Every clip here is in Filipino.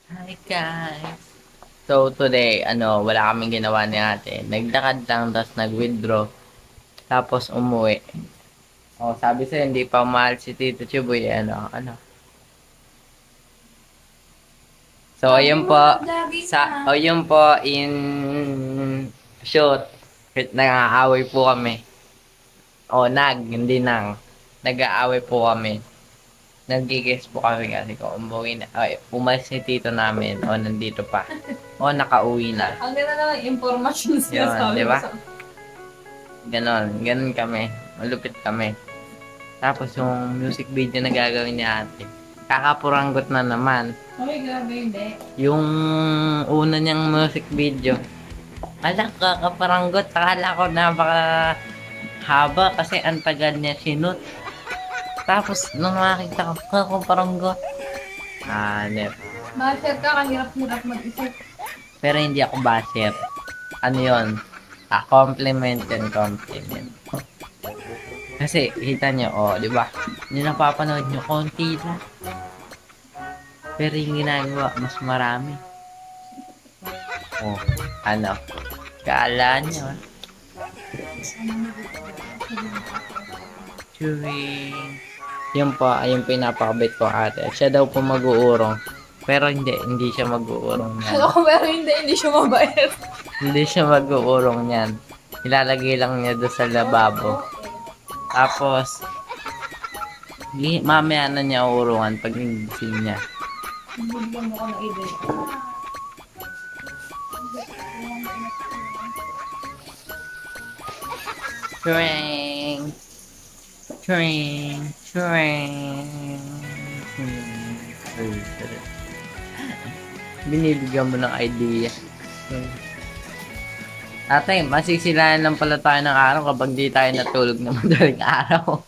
Hi guys! So today, wala kaming ginawa ni ate. Naglakad lang, tapos nag-withdraw, tapos umuwi. Oh, sabi sa'yo, hindi pa mahal si Tito Chuboy, So, Sabi ayun mo po, na lagi na. ayun po, in short, nag-aaway po kami. O, hindi nang. Nag-aaway po kami. Nag-guess po kami kasi kung umuwi na, ay, umalis si Tito namin, o nandito pa. O, nakauwi na. Ang ganda naman impormasyon Yun, sinasabi di mo ba? sa... Ganon kami. Malupit kami. Tapos yung music video na gagawin ni ate, kakapuranggot na naman. Ay, grabe, hindi. Yung una niyang music video, kakaparanggot. Akala ko napaka haba kasi ang tagal niya sinut. Tapos nung makita ko, kakaparanggot. Hanep. Basher ka, kahirap-hirap mag-isip. Pero hindi ako basher. Ano yun? Compliment and compliment. Kasi, kita nyo, di ba? Yung napapanood nyo, konti lang. Pero yung ginagawa, mas marami. Oh, ano? Kala nyo, Chewing. Yun po, ayun pinapakabit ko ate. Siya daw po mag-uurong. Pero hindi siya mag-uurong yan. Alam ko, pero hindi siya mabait. Hindi siya mag-uurong yan. Ilalagay lang niya doon sa lababo. Tapos, mamaya na niya uurungan pag gising niya. Bigyan mo ko ng idea. Chewing. Chewing. Chewing. Binibigyan mo ng idea. Ate, masisilayan lang pala tayo ng araw kapag di tayo natulog na madaling araw.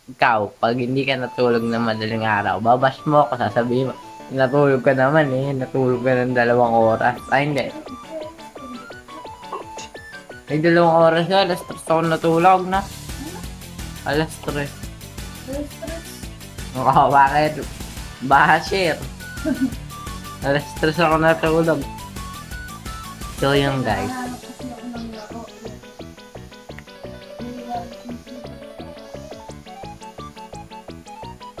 Ikaw, pag hindi ka natulog na madaling araw, babas mo ako, sasabihin mo, natulog ka naman natulog ka ng 2 oras. Ay, hindi. May 2 oras ka, alas 3 ako natulog na. Alas 3. Oo, bakit? Basher. Alas 3 ako natulog. So, yun guys.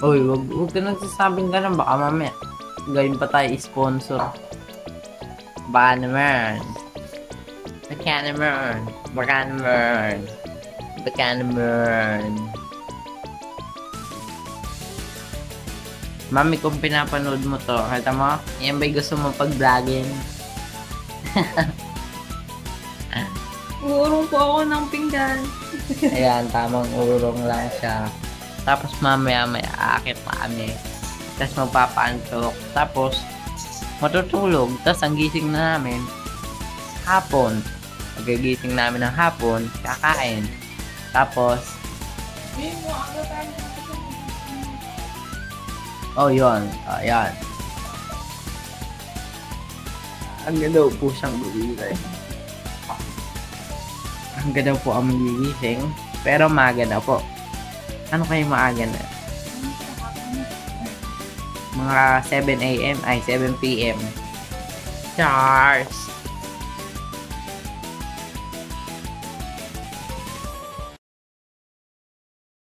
Uy, wag ka nagsasabing ganun. Baka mamaya, gawin pa tayo sponsor. Baka naman. Baka naman. Baka naman. Baka naman. Mami, kung pinapanood mo to, kata mo, yan ba'y gusto mo pag-vlogging? Uurong po ako ng pinggan. Ayan, tamang urong lang siya. Tapos mamaya may aakit na kami. Tapos magpapaantok. Tapos matutulog. Tapos ang gising na namin, hapon. Pagkagising namin ng hapon, kakain. Tapos, yun. Ayan. Ang ganda po siyang gugising. Ang ganda po ang magigising. Pero maaga na po. Ano kayo maaga na? Mga 7 a.m. ay 7 p.m. Charles!